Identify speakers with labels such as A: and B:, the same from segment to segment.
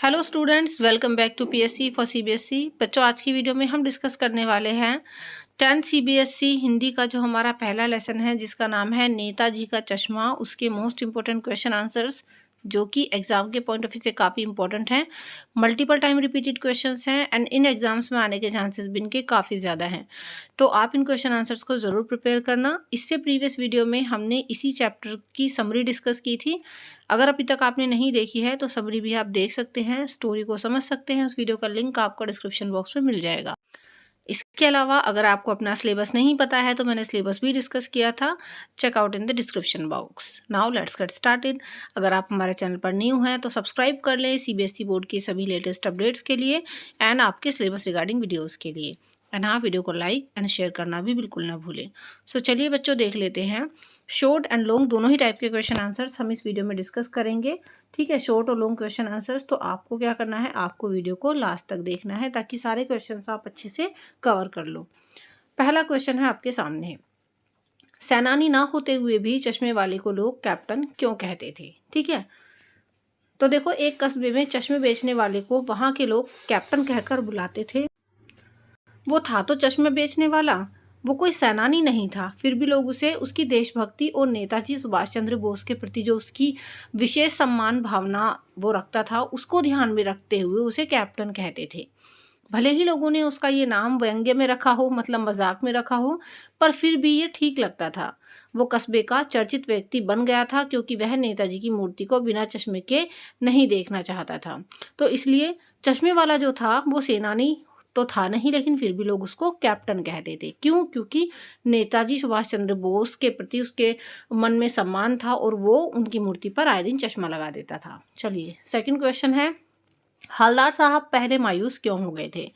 A: Hello students, welcome back to PSC for CBSE. बच्चों, आज की वीडियो में हम डिस्कस करने वाले हैं 10th सीबीएसई हिंदी का जो हमारा पहला लेसन है, जिसका नाम है नेताजी का चश्मा। उसके मोस्ट इंपॉर्टेंट क्वेश्चन आंसर्स जो कि एग्जाम के पॉइंट ऑफ व्यू से काफ़ी इंपॉर्टेंट हैं, मल्टीपल टाइम रिपीटेड क्वेश्चंस हैं एंड इन एग्जाम्स में आने के चांसेस भी इनके काफ़ी ज़्यादा हैं। तो आप इन क्वेश्चन आंसर्स को ज़रूर प्रिपेयर करना। इससे प्रीवियस वीडियो में हमने इसी चैप्टर की समरी डिस्कस की थी। अगर अभी तक आपने नहीं देखी है तो समरी भी आप देख सकते हैं, स्टोरी को समझ सकते हैं। उस वीडियो का लिंक आपको डिस्क्रिप्शन बॉक्स में मिल जाएगा। इसके अलावा अगर आपको अपना सिलेबस नहीं पता है तो मैंने सिलेबस भी डिस्कस किया था, check out in the description box. Now let's get started. अगर आप हमारे चैनल पर न्यू हैं तो सब्सक्राइब कर लें सीबीएसई बोर्ड की सभी लेटेस्ट अपडेट्स के लिए एंड आपके सिलेबस रिगार्डिंग वीडियोज़ के लिए। एंड हाँ, वीडियो को लाइक एंड शेयर करना भी बिल्कुल ना भूलें। सो चलिए बच्चों, देख लेते हैं। शॉर्ट एंड लॉन्ग दोनों ही टाइप के क्वेश्चन आंसर्स हम इस वीडियो में डिस्कस करेंगे। ठीक है, शॉर्ट और लॉन्ग क्वेश्चन आंसर्स। तो आपको क्या करना है, आपको वीडियो को लास्ट तक देखना है ताकि सारे क्वेश्चंस आप अच्छे से कवर कर लो। पहला क्वेश्चन है आपके सामने। सेनानी ना होते हुए भी चश्मे वाले को लोग कैप्टन क्यों कहते थे? ठीक है, तो देखो, एक कस्बे में चश्मे बेचने वाले को वहां के लोग कैप्टन कहकर बुलाते थे। वो था तो चश्मे बेचने वाला, वो कोई सेनानी नहीं था, फिर भी लोग उसे उसकी देशभक्ति और नेताजी सुभाष चंद्र बोस के प्रति जो उसकी विशेष सम्मान भावना वो रखता था, उसको ध्यान में रखते हुए उसे कैप्टन कहते थे। भले ही लोगों ने उसका ये नाम व्यंग्य में रखा हो, मतलब मजाक में रखा हो, पर फिर भी ये ठीक लगता था। वो कस्बे का चर्चित व्यक्ति बन गया था क्योंकि वह नेताजी की मूर्ति को बिना चश्मे के नहीं देखना चाहता था। तो इसलिए चश्मे वाला जो था वो सेनानी तो था नहीं, लेकिन फिर भी लोग उसको कैप्टन कहते थे। क्यों? क्योंकि नेताजी सुभाष चंद्र बोस के प्रति उसके मन में सम्मान था और वो उनकी मूर्ति पर आए दिन चश्मा लगा देता था। चलिए, सेकंड क्वेश्चन है, हवलदार साहब पहले मायूस क्यों हो गए थे?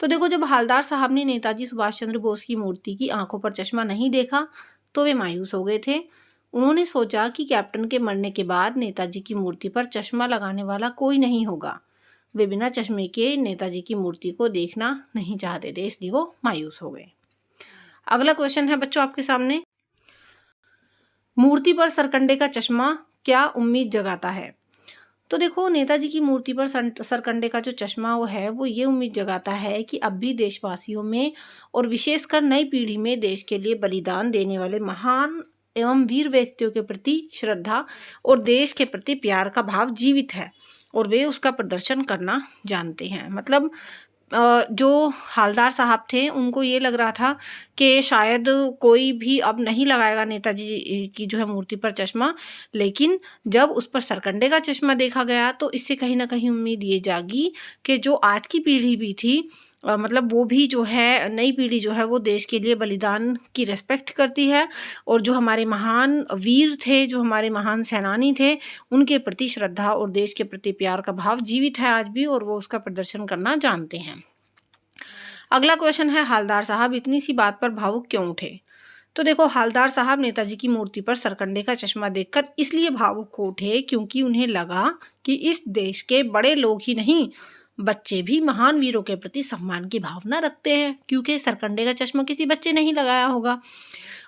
A: तो देखो, जब हवलदार साहब ने नेताजी सुभाष चंद्र बोस की मूर्ति की आंखों पर चश्मा नहीं देखा तो वे मायूस हो गए थे। उन्होंने सोचा कि कैप्टन के मरने के बाद नेताजी की मूर्ति पर चश्मा लगाने वाला कोई नहीं होगा। वे बिना चश्मे के नेताजी की मूर्ति को देखना नहीं चाहते थे, इसलिए वो मायूस हो गए। अगला क्वेश्चन है बच्चों आपके सामने, मूर्ति पर सरकंडे का चश्मा क्या उम्मीद जगाता है? तो देखो, नेताजी की मूर्ति पर सरकंडे का जो चश्मा वो है, वो ये उम्मीद जगाता है कि अब भी देशवासियों में और विशेषकर नई पीढ़ी में देश के लिए बलिदान देने वाले महान एवं वीर व्यक्तियों के प्रति श्रद्धा और देश के प्रति प्यार का भाव जीवित है और वे उसका प्रदर्शन करना जानते हैं। मतलब जो हवलदार साहब थे उनको ये लग रहा था कि शायद कोई भी अब नहीं लगाएगा नेताजी की जो है मूर्ति पर चश्मा, लेकिन जब उस पर सरकंडे का चश्मा देखा गया तो इससे कहीं ना कहीं उम्मीद ये जागी कि जो आज की पीढ़ी भी थी, मतलब वो भी जो है, नई पीढ़ी जो है वो देश के लिए बलिदान की रेस्पेक्ट करती है और जो हमारे महान वीर थे, जो हमारे महान सेनानी थे, उनके प्रति श्रद्धा और देश के प्रति प्यार का भाव जीवित है आज भी और वो उसका प्रदर्शन करना जानते हैं। अगला क्वेश्चन है, हवलदार साहब इतनी सी बात पर भावुक क्यों उठे? तो देखो, हवलदार साहब नेताजी की मूर्ति पर सरकंडे का चश्मा देखकर इसलिए भावुक हो उठे क्योंकि उन्हें लगा कि इस देश के बड़े लोग ही नहीं, बच्चे भी महान वीरों के प्रति सम्मान की भावना रखते हैं, क्योंकि सरकंडे का चश्मा किसी बच्चे ने ही लगाया होगा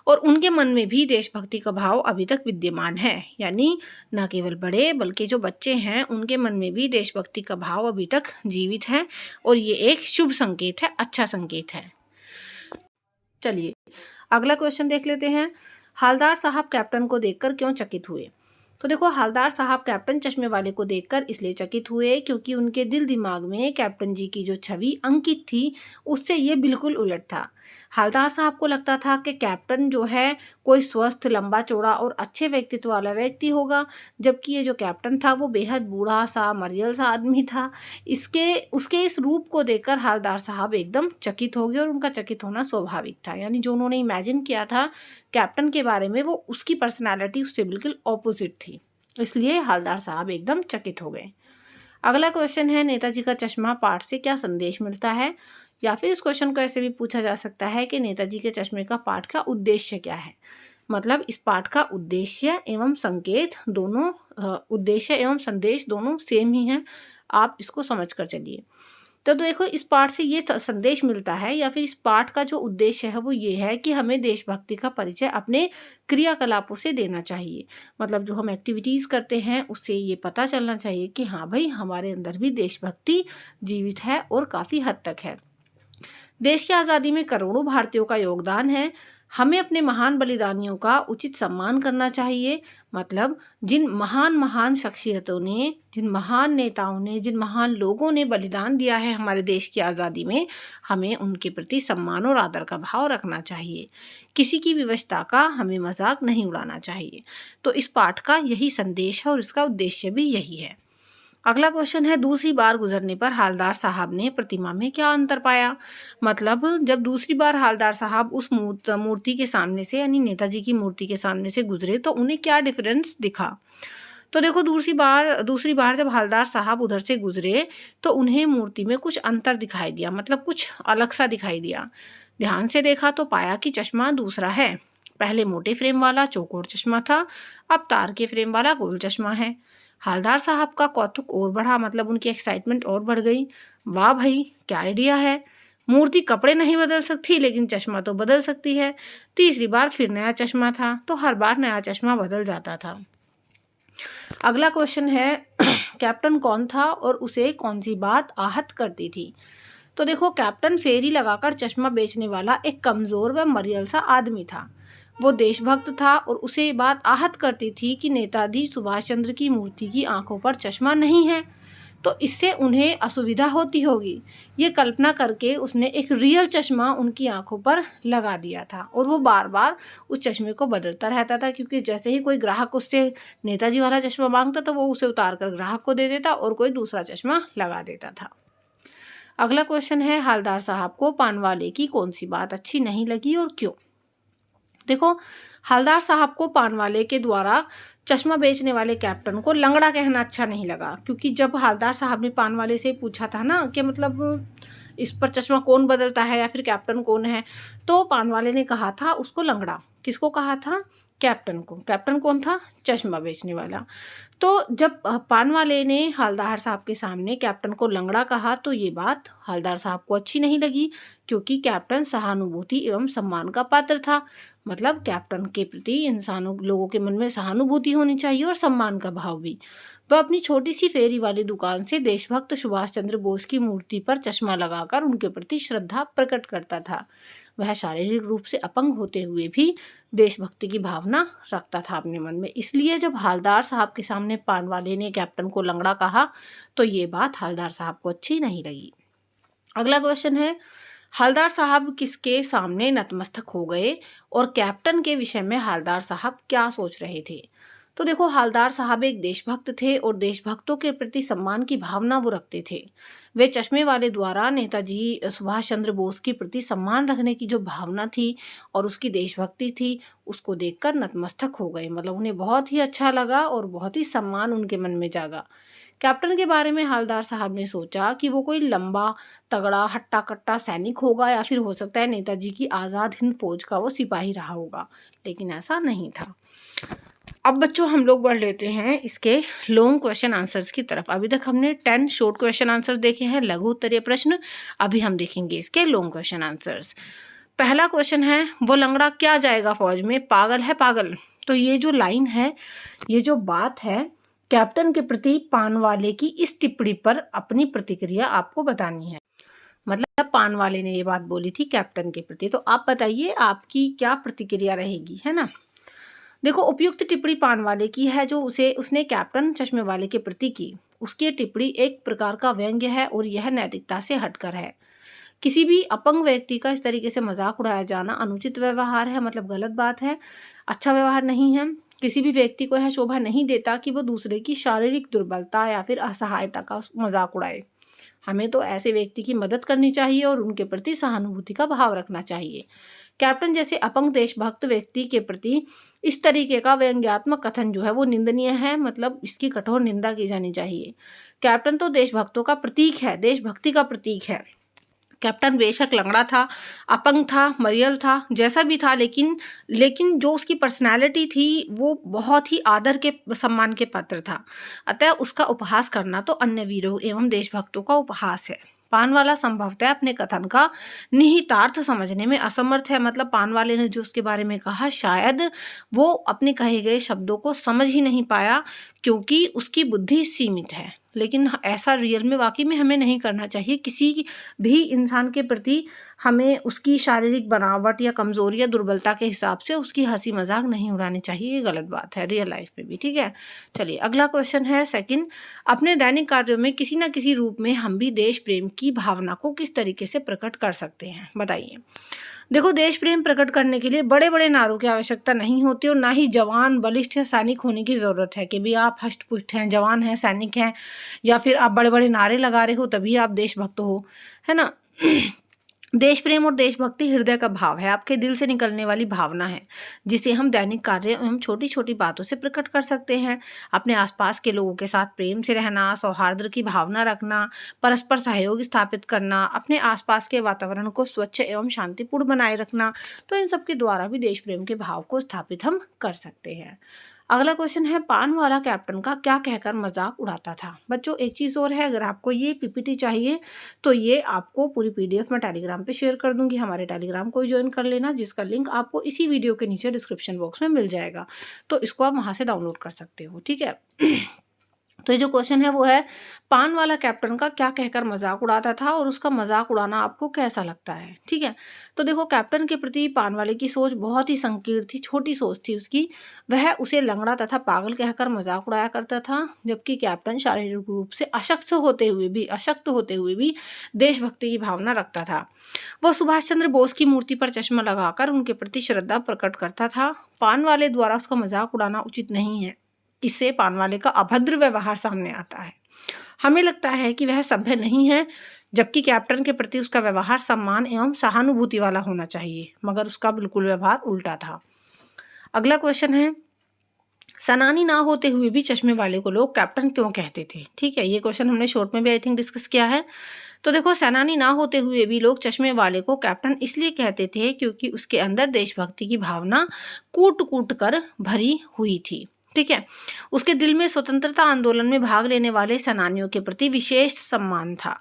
A: और उनके मन में भी देशभक्ति का भाव अभी तक विद्यमान है। यानी न केवल बड़े बल्कि जो बच्चे हैं उनके मन में भी देशभक्ति का भाव अभी तक जीवित है और ये एक शुभ संकेत है, अच्छा संकेत है। चलिए, अगला क्वेश्चन देख लेते हैं, हवलदार साहब कैप्टन को देखकर क्यों चकित हुए? तो देखो, हवलदार साहब कैप्टन चश्मे वाले को देखकर इसलिए चकित हुए क्योंकि उनके दिल दिमाग में कैप्टन जी की जो छवि अंकित थी उससे ये बिल्कुल उलट था। हवलदार साहब को लगता था कि कैप्टन जो है कोई स्वस्थ, लंबा चौड़ा और अच्छे व्यक्तित्व वाला व्यक्ति होगा, जबकि ये जो कैप्टन था वो बेहद बूढ़ा सा, मरियल सा आदमी था। उसके इस रूप को देखकर हवलदार साहब एकदम चकित हो गए और उनका चकित होना स्वाभाविक था। यानी जो उन्होंने इमेजिन किया था कैप्टन के बारे में, वो उसकी पर्सनालिटी उससे बिल्कुल ऑपोजिट थी, इसलिए हवलदार साहब एकदम चकित हो गए। अगला क्वेश्चन है, नेताजी का चश्मा पाठ से क्या संदेश मिलता है? या फिर इस क्वेश्चन को ऐसे भी पूछा जा सकता है कि नेताजी के चश्मे का पाठ का उद्देश्य क्या है? मतलब इस पाठ का उद्देश्य एवं संकेत दोनों, उद्देश्य एवं संदेश दोनों सेम ही हैं, आप इसको समझ कर चलिए। तो देखो इस पाठ से ये संदेश मिलता है, या फिर इस पाठ का जो उद्देश्य है वो ये है कि हमें देशभक्ति का परिचय अपने क्रियाकलापों से देना चाहिए। मतलब जो हम एक्टिविटीज़ करते हैं उससे ये पता चलना चाहिए कि हाँ भाई, हमारे अंदर भी देशभक्ति जीवित है और काफ़ी हद तक है। देश की आज़ादी में करोड़ों भारतीयों का योगदान है। हमें अपने महान बलिदानियों का उचित सम्मान करना चाहिए। मतलब जिन महान महान शख्सियतों ने, जिन महान नेताओं ने, जिन महान लोगों ने बलिदान दिया है हमारे देश की आज़ादी में, हमें उनके प्रति सम्मान और आदर का भाव रखना चाहिए। किसी की विवशता का हमें मजाक नहीं उड़ाना चाहिए। तो इस पाठ का यही संदेश है और इसका उद्देश्य भी यही है। अगला क्वेश्चन है, दूसरी बार गुजरने पर हालदार साहब ने प्रतिमा में क्या अंतर पाया। मतलब जब दूसरी बार हालदार साहब उस मूर्ति के सामने से, यानी नेताजी की मूर्ति के सामने से गुजरे, तो उन्हें क्या डिफरेंस दिखा। तो देखो दूसरी बार जब हालदार साहब उधर से गुजरे तो उन्हें मूर्ति में कुछ अंतर दिखाई दिया, मतलब कुछ अलग सा दिखाई दिया। ध्यान से देखा तो पाया कि चश्मा दूसरा है। पहले मोटे फ्रेम वाला चौकोर चश्मा था, अब तार के फ्रेम वाला गोल चश्मा है। हालदार साहब का कौतुक और बढ़ा, मतलब उनकी एक्साइटमेंट और बढ़ गई। वाह भाई, क्या आइडिया है। मूर्ति कपड़े नहीं बदल सकती लेकिन चश्मा तो बदल सकती है। तीसरी बार फिर नया चश्मा था, तो हर बार नया चश्मा बदल जाता था। अगला क्वेश्चन है, कैप्टन कौन था और उसे कौन सी बात आहत करती थी। तो देखो, कैप्टन फेरी लगाकर चश्मा बेचने वाला एक कमज़ोर व मरियल सा आदमी था। वो देशभक्त था और उसे ये बात आहत करती थी कि नेताजी सुभाष चंद्र की मूर्ति की आंखों पर चश्मा नहीं है, तो इससे उन्हें असुविधा होती होगी। ये कल्पना करके उसने एक रियल चश्मा उनकी आंखों पर लगा दिया था और वो बार बार उस चश्मे को बदलता रहता था, क्योंकि जैसे ही कोई ग्राहक उससे नेताजी वाला चश्मा मांगता तो वो उसे उतार कर ग्राहक को दे देता और कोई दूसरा चश्मा लगा देता था। अगला क्वेश्चन है, हालदार साहब को पानवाले की कौन सी बात अच्छी नहीं लगी और क्यों। देखो, हालदार साहब को पानवाले के द्वारा चश्मा बेचने वाले कैप्टन को लंगड़ा कहना अच्छा नहीं लगा, क्योंकि जब हालदार साहब ने पानवाले से पूछा था ना कि मतलब इस पर चश्मा कौन बदलता है या फिर कैप्टन कौन है, तो पानवाले ने कहा था उसको लंगड़ा। किसको कहा था? कैप्टन को। कैप्टन कौन था? चश्मा बेचने वाला। तो जब पानवाले ने हालदार साहब के सामने कैप्टन को लंगड़ा कहा तो ये बात हालदार साहब को अच्छी नहीं लगी, क्योंकि कैप्टन सहानुभूति एवं सम्मान का पात्र था। मतलब कैप्टन के प्रति इंसानों लोगों के मन में सहानुभूति होनी चाहिए और सम्मान का भाव भी। वह अपनी छोटी सी फेरी वाली दुकान से देशभक्त सुभाष चंद्र बोस की मूर्ति पर चश्मा लगाकर उनके प्रति श्रद्धा प्रकट करता था। वह शारीरिक रूप से अपंग होते हुए भी देशभक्ति की भावना रखता था अपने मन में। इसलिए जब हालदार साहब के सामने पानवाले ने कैप्टन को लंगड़ा कहा तो ये बात हालदार साहब को अच्छी नहीं लगी। अगला क्वेश्चन है, हालदार साहब किसके सामने नतमस्तक हो गए और कैप्टन के विषय में हालदार साहब क्या सोच रहे थे। तो देखो, हालदार साहब एक देशभक्त थे और देशभक्तों के प्रति सम्मान की भावना वो रखते थे। वे चश्मे वाले द्वारा नेताजी सुभाष चंद्र बोस के प्रति सम्मान रखने की जो भावना थी और उसकी देशभक्ति थी, उसको देखकर नतमस्तक हो गए। मतलब उन्हें बहुत ही अच्छा लगा और बहुत ही सम्मान उनके मन में जागा। कैप्टन के बारे में हालदार साहब ने सोचा कि वो कोई लंबा तगड़ा हट्टा कट्टा सैनिक होगा या फिर हो सकता है नेताजी की आज़ाद हिंद फौज का वो सिपाही रहा होगा, लेकिन ऐसा नहीं था। अब बच्चों, हम लोग बढ़ लेते हैं इसके लॉन्ग क्वेश्चन आंसर्स की तरफ। अभी तक हमने 10 शॉर्ट क्वेश्चन आंसर्स देखे हैं, लघु उत्तरीय प्रश्न। अभी हम देखेंगे इसके लॉन्ग क्वेश्चन आंसर्स। पहला क्वेश्चन है, वो लंगड़ा क्या जाएगा फौज में, पागल है पागल। तो ये जो लाइन है, ये जो बात है, कैप्टन के प्रति पानवाले की इस टिप्पणी पर अपनी प्रतिक्रिया आपको बतानी है। मतलब पानवाले ने ये बात बोली थी कैप्टन के प्रति, तो आप बताइए आपकी क्या प्रतिक्रिया रहेगी, है ना। देखो, उपयुक्त टिप्पणी पानवाले की है जो उसने कैप्टन चश्मे वाले के प्रति की। उसकी टिप्पणी एक प्रकार का व्यंग्य है और यह नैतिकता से हटकर है। किसी भी अपंग व्यक्ति का इस तरीके से मजाक उड़ाया जाना अनुचित व्यवहार है, मतलब गलत बात है, अच्छा व्यवहार नहीं है। किसी भी व्यक्ति को यह शोभा नहीं देता कि वो दूसरे की शारीरिक दुर्बलता या फिर असहायता का मजाक उड़ाए। हमें तो ऐसे व्यक्ति की मदद करनी चाहिए और उनके प्रति सहानुभूति का भाव रखना चाहिए। कैप्टन जैसे अपंग देशभक्त व्यक्ति के प्रति इस तरीके का व्यंग्यात्मक कथन जो है वो निंदनीय है, मतलब इसकी कठोर निंदा की जानी चाहिए। कैप्टन तो देशभक्तों का प्रतीक है, देशभक्ति का प्रतीक है। कैप्टन बेशक लंगड़ा था, अपंग था, मरियल था, जैसा भी था, लेकिन जो उसकी पर्सनैलिटी थी वो बहुत ही आदर के सम्मान के पात्र था। अतः उसका उपहास करना तो अन्य वीरों एवं देशभक्तों का उपहास है। पानवाला संभवतः अपने कथन का निहितार्थ समझने में असमर्थ है। मतलब पानवाले ने जो उसके बारे में कहा शायद वो अपने कहे गए शब्दों को समझ ही नहीं पाया, क्योंकि उसकी बुद्धि सीमित है। लेकिन ऐसा रियल में वाकई में हमें नहीं करना चाहिए। किसी भी इंसान के प्रति हमें उसकी शारीरिक बनावट या कमज़ोरी या दुर्बलता के हिसाब से उसकी हंसी मजाक नहीं उड़ानी चाहिए। ये गलत बात है रियल लाइफ में भी, ठीक है। चलिए अगला क्वेश्चन है सेकंड, अपने दैनिक कार्यों में किसी न किसी रूप में हम भी देश प्रेम की भावना को किस तरीके से प्रकट कर सकते हैं, बताइए। देखो, देश प्रेम प्रकट करने के लिए बड़े बड़े नारों की आवश्यकता नहीं होती और ना ही जवान बलिष्ठ या सैनिक होने की ज़रूरत है कि भी आप हष्ट पुष्ट हैं, जवान हैं, सैनिक हैं, या फिर आप बड़े बड़े नारे लगा रहे हो तभी आप देशभक्त हो, है ना। देश प्रेम और देशभक्ति हृदय का भाव है, आपके दिल से निकलने वाली भावना है, जिसे हम दैनिक कार्य एवं छोटी छोटी बातों से प्रकट कर सकते हैं। अपने आसपास के लोगों के साथ प्रेम से रहना, सौहार्द की भावना रखना, परस्पर सहयोग स्थापित करना, अपने आसपास के वातावरण को स्वच्छ एवं शांतिपूर्ण बनाए रखना, तो इन सब के द्वारा भी देश प्रेम के भाव को स्थापित हम कर सकते हैं। अगला क्वेश्चन है, पान वाला कैप्टन का क्या कहकर मजाक उड़ाता था। बच्चों एक चीज़ और है, अगर आपको ये पीपीटी चाहिए तो ये आपको पूरी पीडीएफ में टेलीग्राम पे शेयर कर दूंगी। हमारे टेलीग्राम को ज्वाइन कर लेना, जिसका लिंक आपको इसी वीडियो के नीचे डिस्क्रिप्शन बॉक्स में मिल जाएगा, तो इसको आप वहाँ से डाउनलोड कर सकते हो, ठीक है। तो ये जो क्वेश्चन है वो है, पान वाला कैप्टन का क्या कहकर मजाक उड़ाता था और उसका मजाक उड़ाना आपको कैसा लगता है, ठीक है। तो देखो, कैप्टन के प्रति पान वाले की सोच बहुत ही संकीर्ण थी, छोटी सोच थी उसकी। वह उसे लंगड़ा तथा पागल कहकर मजाक उड़ाया करता था, जबकि कैप्टन शारीरिक रूप से अशक्त होते हुए भी देशभक्ति की भावना रखता था। वह सुभाष चंद्र बोस की मूर्ति पर चश्मा लगाकर उनके प्रति श्रद्धा प्रकट करता था। पान वाले द्वारा उसका मजाक उड़ाना उचित नहीं है, इससे पान वाले का अभद्र व्यवहार सामने आता है। हमें लगता है कि वह सभ्य नहीं है, जबकि कैप्टन के प्रति उसका व्यवहार सम्मान एवं सहानुभूति वाला होना चाहिए, मगर उसका बिल्कुल व्यवहार उल्टा था। अगला क्वेश्चन है, सेनानी ना होते हुए भी चश्मे वाले को लोग कैप्टन क्यों कहते थे, ठीक है। ये क्वेश्चन हमने शॉर्ट में भी आई थिंक डिस्कस किया है। तो देखो, सेनानी ना होते हुए भी लोग चश्मे वाले को कैप्टन इसलिए कहते थे क्योंकि उसके अंदर देशभक्ति की भावना कूट कूट कर भरी हुई थी, ठीक है। उसके दिल में स्वतंत्रता आंदोलन में भाग लेने वाले सेनानियों के प्रति विशेष सम्मान था।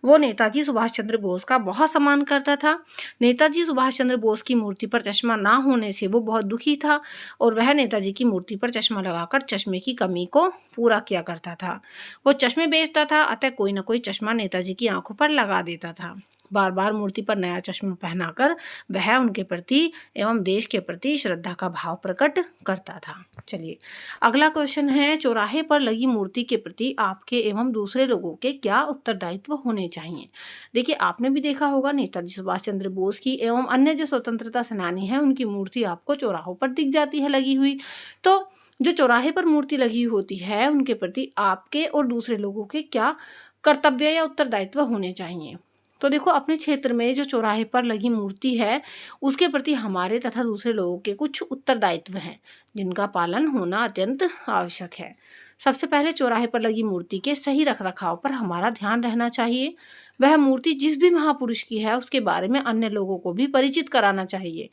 A: वो नेताजी सुभाष चंद्र बोस का बहुत सम्मान करता था। नेताजी सुभाष चंद्र बोस की मूर्ति पर चश्मा ना होने से वो बहुत दुखी था और वह नेताजी की मूर्ति पर चश्मा लगाकर चश्मे की कमी को पूरा किया करता था। वो चश्मे बेचता था, अतः कोई ना कोई चश्मा नेताजी की आंखों पर लगा देता था। बार बार मूर्ति पर नया चश्मा पहनाकर वह उनके प्रति एवं देश के प्रति श्रद्धा का भाव प्रकट करता था। चलिए अगला क्वेश्चन है, चौराहे पर लगी मूर्ति के प्रति आपके एवं दूसरे लोगों के क्या उत्तरदायित्व होने चाहिए। देखिए, आपने भी देखा होगा नेताजी सुभाष चंद्र बोस की एवं अन्य जो स्वतंत्रता सेनानी हैं उनकी मूर्ति आपको चौराहों पर दिख जाती है लगी हुई। तो जो चौराहे पर मूर्ति लगी होती है उनके प्रति आपके और दूसरे लोगों के क्या कर्तव्य या उत्तरदायित्व होने चाहिए। तो देखो, अपने क्षेत्र में जो चौराहे पर लगी मूर्ति है उसके प्रति हमारे तथा दूसरे लोगों के कुछ उत्तरदायित्व हैं, जिनका पालन होना अत्यंत आवश्यक है। सबसे पहले चौराहे पर लगी मूर्ति के सही रखरखाव पर हमारा ध्यान रहना चाहिए। वह मूर्ति जिस भी महापुरुष की है उसके बारे में अन्य लोगों को भी परिचित कराना चाहिए।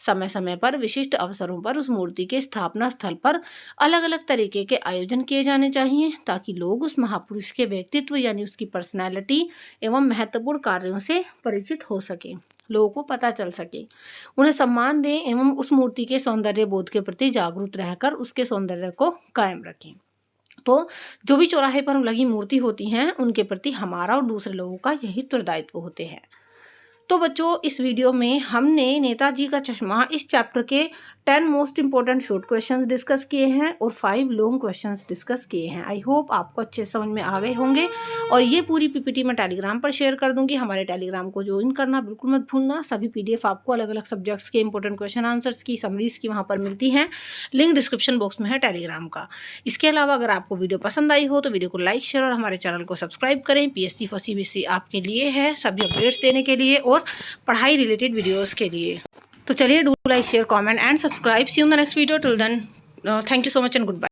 A: समय समय पर विशिष्ट अवसरों पर उस मूर्ति के स्थापना स्थल पर अलग अलग तरीके के आयोजन किए जाने चाहिए, ताकि लोग उस महापुरुष के व्यक्तित्व यानी उसकी पर्सनैलिटी एवं महत्वपूर्ण कार्यों से परिचित हो सके, लोगों को पता चल सके, उन्हें सम्मान दें एवं उस मूर्ति के सौंदर्य बोध के प्रति जागरूक रहकर उसके सौंदर्य को कायम रखें। तो जो भी चौराहे पर लगी मूर्ति होती हैं उनके प्रति हमारा और दूसरे लोगों का यही उत्तरदायित्व होते हैं। तो बच्चों, इस वीडियो में हमने नेताजी का चश्मा इस चैप्टर के 10 most important short questions discuss किए हैं और 5 लॉन्ग क्वेश्चंस डिस्कस किए हैं। आई होप आपको अच्छे समझ में आ गए होंगे और ये पूरी पीपीटी मैं टेलीग्राम पर शेयर कर दूंगी। हमारे टेलीग्राम को ज्वाइन करना बिल्कुल मत भूलना। सभी पीडीएफ आपको अलग अलग सब्जेक्ट्स के इंपॉर्टेंट क्वेश्चन आंसर्स की समरीज की वहाँ पर मिलती हैं। लिंक डिस्क्रिप्शन बॉक्स में है टेलीग्राम का। इसके अलावा अगर आपको वीडियो पसंद आई हो तो वीडियो को लाइक शेयर और हमारे चैनल को सब्सक्राइब करें। PSC for CBSE आपके लिए है, सभी अपडेट्स देने के लिए और पढ़ाई रिलेटेड वीडियोस के लिए। तो चलिए, do like share comment and subscribe. See you in the next video. Till then, thank you so much and good bye.